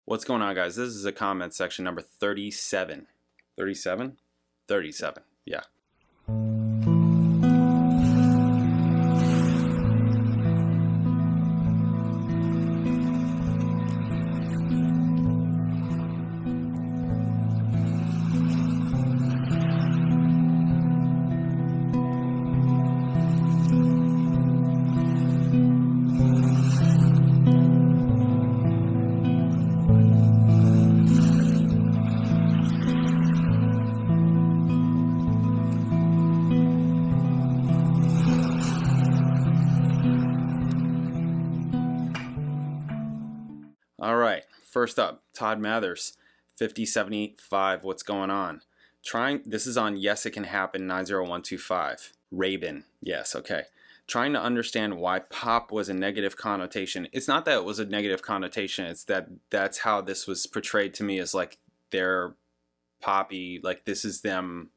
What's going on, guys? This is a comment section number 37. 37? 37, yeah. All right, first up, Todd Mathers, 5075, what's going on? This is on Yes It Can Happen 90125. Rabin, yes, okay. Trying to understand why pop was a negative connotation. It's not that it was a negative connotation, it's that that's how this was portrayed to me as like they're poppy, like this is them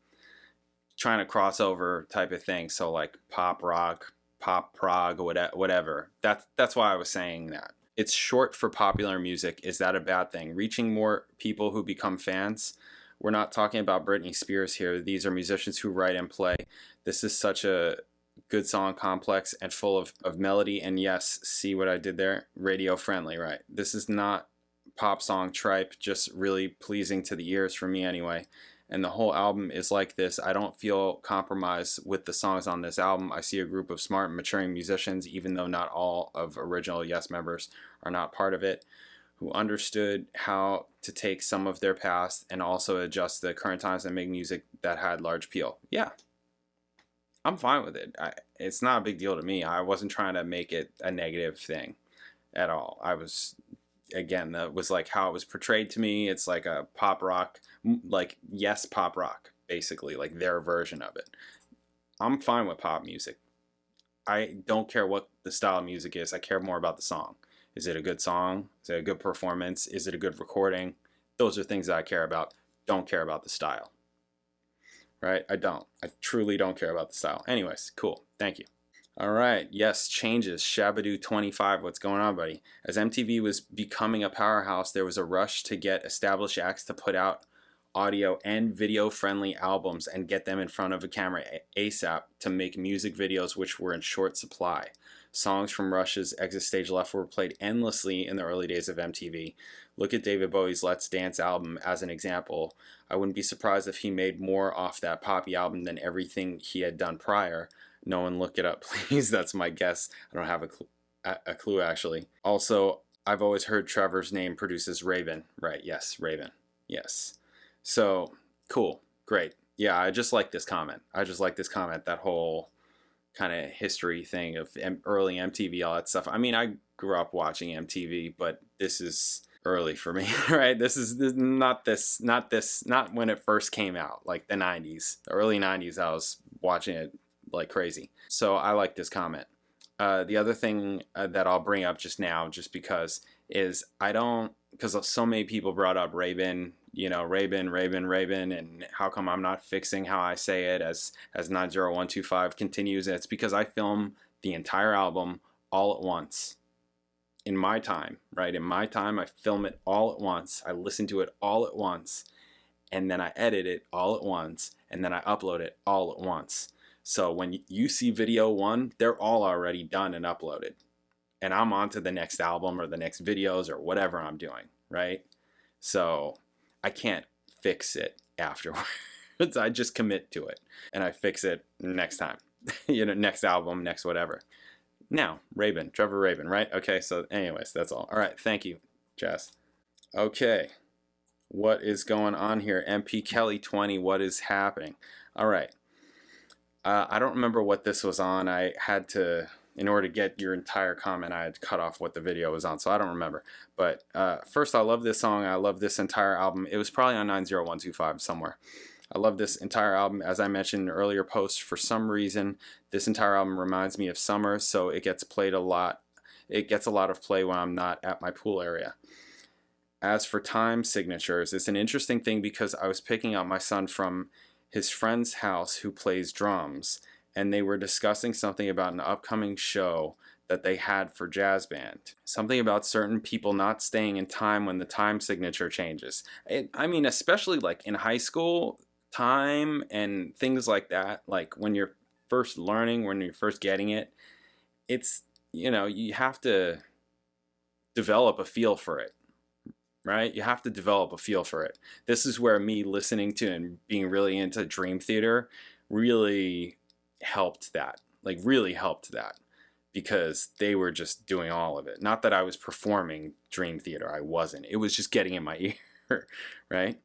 trying to cross over type of thing. So like pop rock, pop prog, whatever. That's why I was saying that. It's short for popular music. Is that a bad thing? Reaching more people who become fans? We're not talking about Britney Spears here. These are musicians who write and play. This is such a good song, complex and full of melody. And yes, see what I did there? Radio friendly, right? This is not pop song tripe, just really pleasing to the ears for me anyway. And the whole album is like this. I don't feel compromised with the songs on this album. I see a group of smart, maturing musicians, even though not all of original Yes members are not part of it, who understood how to take some of their past and also adjust the current times and make music that had large appeal. Yeah, I'm fine with it. It's not a big deal to me. I wasn't trying to make it a negative thing at all. I was... Again, that was like how it was portrayed to me. It's like a pop rock, like Yes pop rock, basically, like their version of it. I'm fine with pop music. I don't care what the style of music is. I care more about the song. Is it a good song? Is it a good performance? Is it a good recording? Those are things that I care about. Don't care about the style. Right? I don't. I truly don't care about the style. Anyways, cool. Thank you. All right, yes, changes. Shabadoo25, what's going on, buddy? As MTV was becoming a powerhouse, there was a rush to get established acts to put out audio and video-friendly albums and get them in front of a camera ASAP to make music videos which were in short supply. Songs from Rush's Exit Stage Left were played endlessly in the early days of MTV. Look at David Bowie's Let's Dance album as an example. I wouldn't be surprised if he made more off that poppy album than everything he had done prior. No one look it up, please. That's my guess. I don't have a clue, actually. Also, I've always heard Trevor's name produces Raven. Right, yes, Raven. Yes. So, cool. Great. Yeah, I just like this comment. That whole kind of history thing of early MTV, all that stuff. I mean, I grew up watching MTV, but this is early for me, right? This is not when it first came out, like the 90s. The early 90s, I was watching it like crazy. So I like this comment. The other thing that I'll bring up just now, just because, is because so many people brought up Rabin, Rabin, and how come I'm not fixing how I say it as 90125 continues. And it's because I film the entire album all at once. In my time, right? In my time, I film it all at once. I listen to it all at once. And then I edit it all at once. And then I upload it all at once. So when you see video one, they're all already done and uploaded. And I'm on to the next album or the next videos or whatever I'm doing, right? So I can't fix it afterwards. I just commit to it. And I fix it next time. Next album, next whatever. Now, Trevor Rabin, right? Okay, so anyways, that's all. All right, thank you, Jess. Okay, what is going on here? MP Kelly 20, what is happening? All right. I don't remember what this was on. I had to, in order to get your entire comment, I had to cut off what the video was on, so I don't remember. But first, I love this song. I love this entire album. It was probably on 90125 somewhere. I love this entire album. As I mentioned in an earlier post, for some reason, this entire album reminds me of summer, so it gets played a lot. It gets a lot of play when I'm not at my pool area. As for time signatures, it's an interesting thing because I was picking up my son from his friend's house who plays drums, and they were discussing something about an upcoming show that they had for jazz band. Something about certain people not staying in time when the time signature changes. I mean, especially like in high school, time and things like that, like when you're first learning, when you're first getting it, it's, you have to develop a feel for it, right? You have to develop a feel for it. This is where me listening to and being really into Dream Theater really helped that, because they were just doing all of it. Not that I was performing Dream Theater, I wasn't. It was just getting in my ear, right?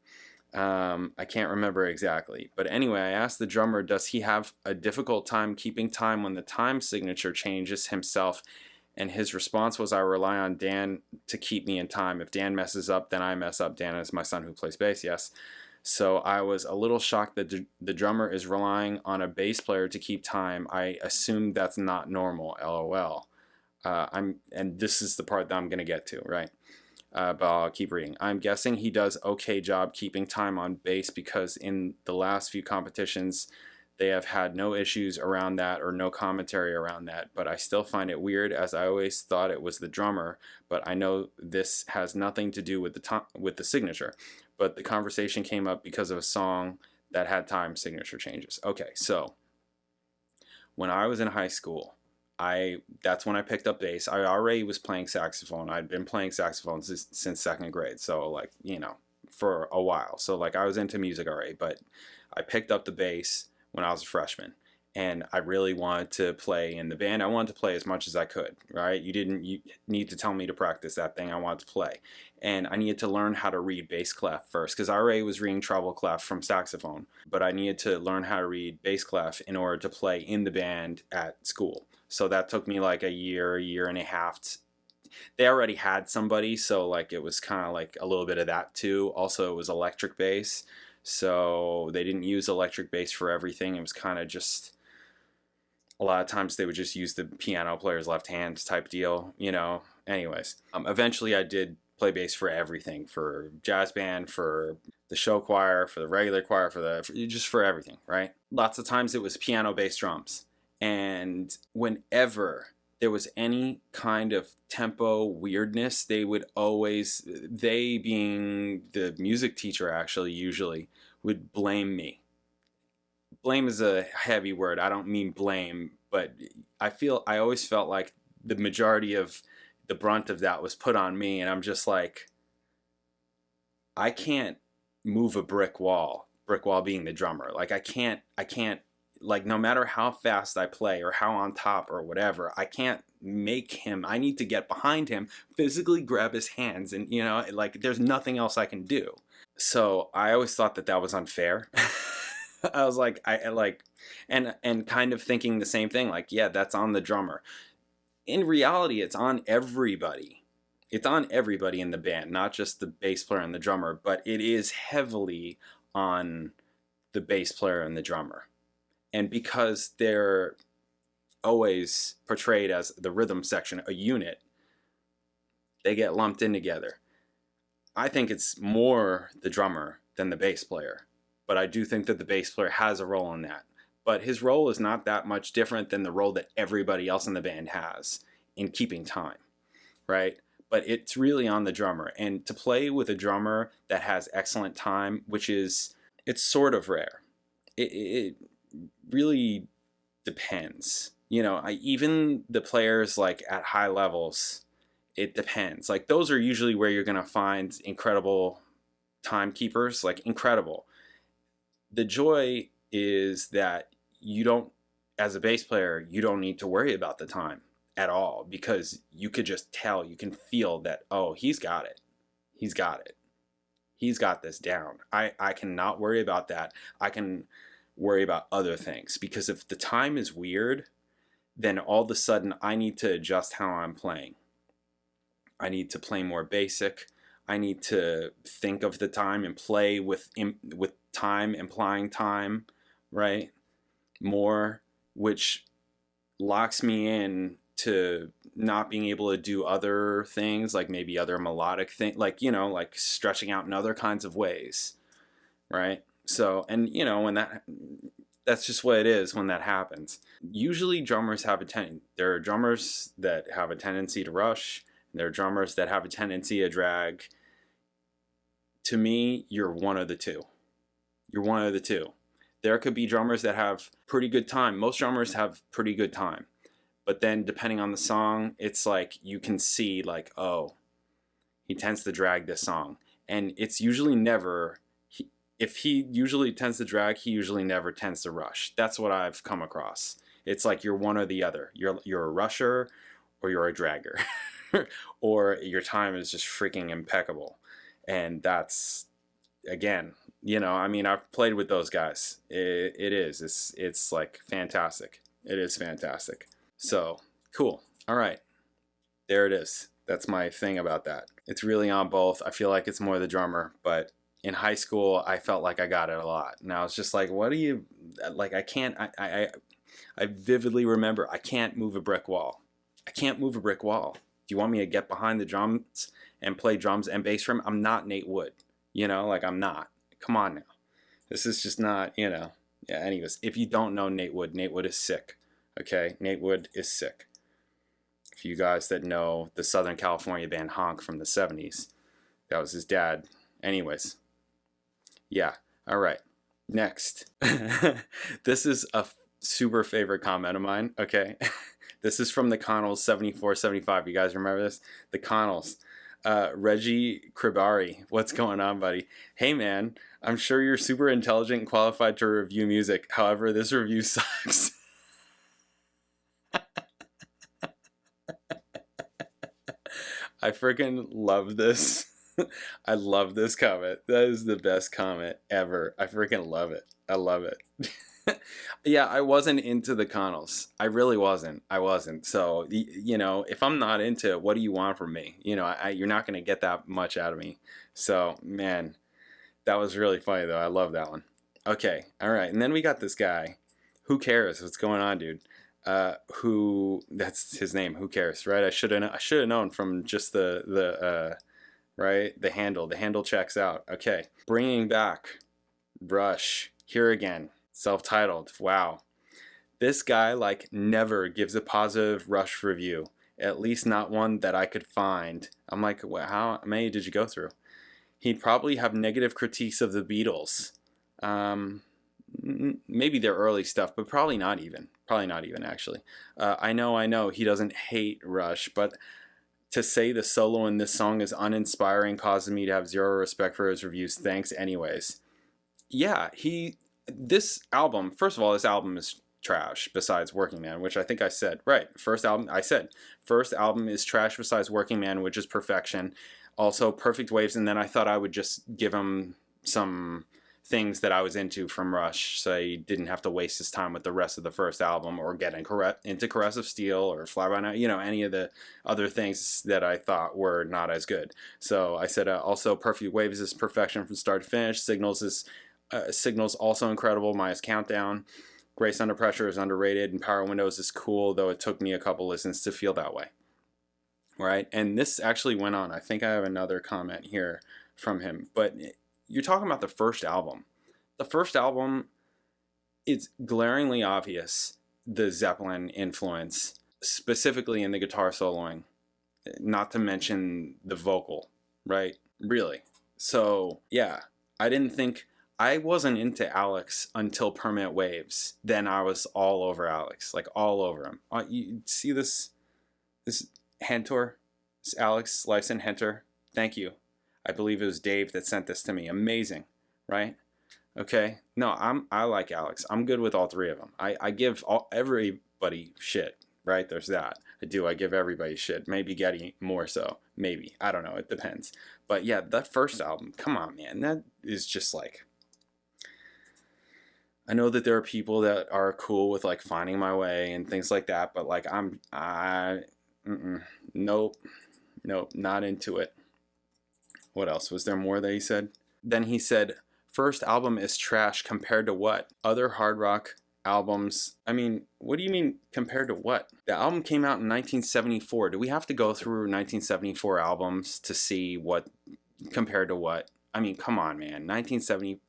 I can't remember exactly. But anyway, I asked the drummer, does he have a difficult time keeping time when the time signature changes himself? And his response was, I rely on Dan to keep me in time. If Dan messes up, then I mess up. Dan is my son who plays bass, yes. So I was a little shocked that the drummer is relying on a bass player to keep time. I assume that's not normal, LOL. And this is the part that I'm going to get to, right? But I'll keep reading. I'm guessing he does okay job keeping time on bass because in the last few competitions, they have had no issues around that or no commentary around that. But I still find it weird, as I always thought it was the drummer. But I know this has nothing to do with the signature. But the conversation came up because of a song that had time signature changes. Okay, so when I was in high school, that's when I picked up bass. I already was playing saxophone. I'd been playing saxophone since second grade, so like, for a while. So like I was into music already, but I picked up the bass when I was a freshman. And I really wanted to play in the band. I wanted to play as much as I could, right? You need to tell me to practice that thing. I wanted to play. And I needed to learn how to read bass clef first, because I already was reading treble clef from saxophone. But I needed to learn how to read bass clef in order to play in the band at school. So that took me like a year and a half. They already had somebody, so like it was kind of like a little bit of that too. Also, it was electric bass. So they didn't use electric bass for everything. It was kind of just... a lot of times they would just use the piano player's left hand type deal, Anyways, eventually I did play bass for everything, for jazz band, for the show choir, for the regular choir, just for everything, right? Lots of times it was piano, bass, drums. And whenever there was any kind of tempo weirdness, they being the music teacher actually usually, would blame me. Blame is a heavy word. I don't mean blame, but I always felt like the majority of the brunt of that was put on me, and I'm just like, I can't move a brick wall being the drummer. Like I can't, like, no matter how fast I play or how on top or whatever, I can't make him. I need to get behind him, physically grab his hands, and like there's nothing else I can do. So I always thought that was unfair. I was like, and kind of thinking the same thing, like, yeah, that's on the drummer. In reality, it's on everybody. It's on everybody in the band, not just the bass player and the drummer, but it is heavily on the bass player and the drummer. And because they're always portrayed as the rhythm section, a unit, they get lumped in together. I think it's more the drummer than the bass player. But I do think that the bass player has a role in that. But his role is not that much different than the role that everybody else in the band has in keeping time, right? But it's really on the drummer. And to play with a drummer that has excellent time, it's sort of rare. It really depends. Even the players like at high levels, it depends. Like those are usually where you're going to find incredible timekeepers, like incredible. The joy is that as a bass player, you don't need to worry about the time at all, because you could just tell, you can feel that, oh, he's got it. He's got this down. I cannot worry about that. I can worry about other things, because if the time is weird, then all of a sudden I need to adjust how I'm playing. I need to play more basic. I need to think of the time and play with time, implying time, right? More, which locks me in to not being able to do other things, like maybe other melodic things, like, like stretching out in other kinds of ways, right? So, and when That's just what it is when that happens. Usually drummers have there are drummers that have a tendency to rush. There are drummers that have a tendency to drag. To me, you're one of the two. You're one of the two. There could be drummers that have pretty good time. Most drummers have pretty good time. But then depending on the song, it's like you can see like, oh, he tends to drag this song. And it's usually never, if he usually tends to drag, he usually never tends to rush. That's what I've come across. It's like you're one or the other. You're a rusher or you're a dragger. Or your time is just freaking impeccable. And that's, again, you know, I mean, I've played with those guys. It's like fantastic. It is fantastic. So, cool. All right. There it is. That's my thing about that. It's really on both. I feel like it's more the drummer, but in high school, I felt like I got it a lot. And I was just like, what do you, like, I vividly remember, I can't move a brick wall. I can't move a brick wall. Do you want me to get behind the drums and play drums and bass for him? I'm not Nate Wood. You know, like, I'm not. Come on now. This is just not, you know. Yeah, anyways, if you don't know Nate Wood is sick. Okay? Nate Wood is sick. For you guys that know the Southern California band Honk from the 70s, that was his dad. Anyways. Yeah. All right. Next. This is a super favorite comment of mine. Okay? This is from TheConnells 7475. You guys remember this? TheConnells. Reggie Kribari. What's going on, buddy? Hey, man. I'm sure you're super intelligent and qualified to review music. However, this review sucks. I freaking love this. I love this comment. That is the best comment ever. I freaking love it. I love it. Yeah, I wasn't into TheConnells. I really wasn't. I wasn't. So, you know, if I'm not into it, what do you want from me? You know, you're not going to get that much out of me. So, man, that was really funny, though. I love that one. Okay. All right. And then we got this guy. Who cares? What's going on, dude? That's his name. Who cares, right? I should have known from just the handle. The handle checks out. Okay. Bringing back Brush. Here again. Self-titled. Wow. This guy like never gives a positive Rush review. At least not one that I could find. I'm like, how many did you go through? He'd probably have negative critiques of the Beatles. Maybe their early stuff, but probably not even. Probably not even, actually. I know he doesn't hate Rush, but to say the solo in this song is uninspiring causes me to have zero respect for his reviews. Thanks anyways. Yeah, this album, first of all, this album is trash besides Working Man, which I think I said. Right, first album is trash besides Working Man, which is perfection. Also, Perfect Waves, and then I thought I would just give him some things that I was into from Rush, so he didn't have to waste his time with the rest of the first album or get into Caress of Steel or Fly By Night, you know, any of the other things that I thought were not as good. So I said also Perfect Waves is perfection from start to finish. Signals also incredible, minus Countdown. Grace Under Pressure is underrated, and Power Windows is cool, though it took me a couple listens to feel that way. Right? And this actually went on. I think I have another comment here from him. But you're talking about the first album. The first album, it's glaringly obvious the Zeppelin influence, specifically in the guitar soloing, not to mention the vocal, right? Really. So, yeah, I wasn't into Alex until Permanent Waves. Then I was all over Alex, like all over him. You see this Hentor? This Alex Lifeson Hentor? Thank you. I believe it was Dave that sent this to me. Amazing, right? Okay. No, I like Alex. I'm good with all three of them. I give everybody shit, right? There's that. I give everybody shit. Maybe Getty more so. Maybe. I don't know. It depends. But yeah, that first album, come on, man. That is just like, I know that there are people that are cool with like Finding My Way and things like that, but like nope, not into it. What else? Was there more that he said? Then he said, first album is trash compared to what? Other hard rock albums. I mean, what do you mean compared to what? The album came out in 1974. Do we have to go through 1974 albums to see what compared to what? I mean, come on, man. 1970.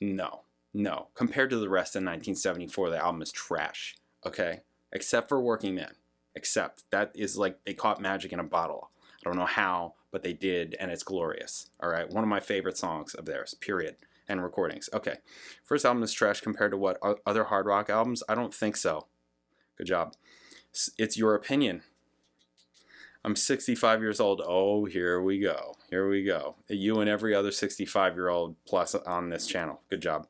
No. No. Compared to the rest of 1974, the album is trash. Okay? Except for Working Man. Except. That is like they caught magic in a bottle. I don't know how, but they did, and it's glorious. Alright? One of my favorite songs of theirs. Period. And recordings. Okay. First album is trash compared to what? Other hard rock albums? I don't think so. Good job. It's your opinion. I'm 65 years old. Oh, here we go. Here we go. You and every other 65-year-old plus on this channel. Good job.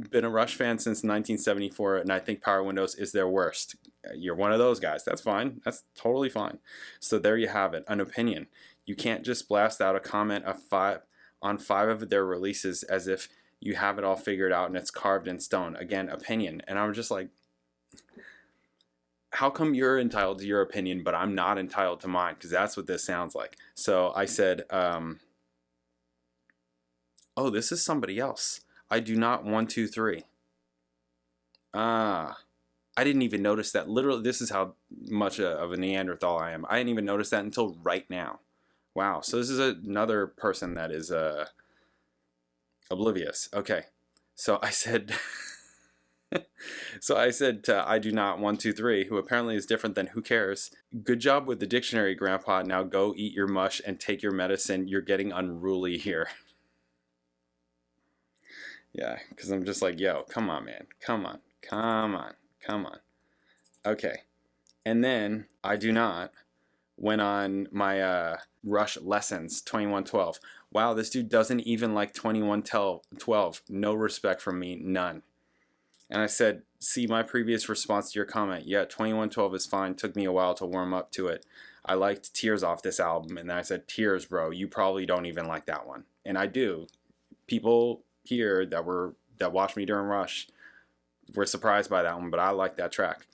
Been a Rush fan since 1974, and I think Power Windows is their worst. You're one of those guys. That's fine. That's totally fine. So there you have it. An opinion. You can't just blast out a comment on 5 of their releases as if you have it all figured out and it's carved in stone. Again, opinion. And I'm just like, how come you're entitled to your opinion, but I'm not entitled to mine? Because that's what this sounds like. So I said, oh, this is somebody else. I do not 1, 2, 3. I didn't even notice that. Literally, this is how much of a Neanderthal I am. I didn't even notice that until right now. Wow. So this is another person that is oblivious. Okay. So I said... I do not 1, 2, 3, who apparently is different than who cares. Good job with the dictionary, Grandpa. Now go eat your mush and take your medicine. You're getting unruly here. Yeah, because I'm just like, yo, come on, man. Come on. Come on. Come on. Okay. And then I do not went on my Rush lessons, 2112. Wow, this dude doesn't even like 2112. No respect from me. None. And I said, see my previous response to your comment. Yeah, 2112 is fine. Took me a while to warm up to it. I liked Tears off this album. And then I said, Tears, bro, you probably don't even like that one. And I do. People here that watched me during Rush were surprised by that one, but I like that track.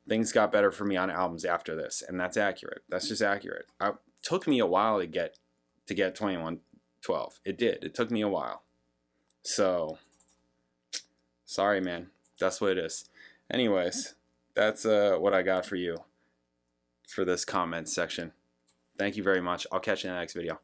Things got better for me on albums after this, and that's accurate. That's just accurate. It took me a while to get 2112. It did. It took me a while. So, sorry, man. That's what it is. Anyways, that's what I got for you for this comment section. Thank you very much. I'll catch you in the next video.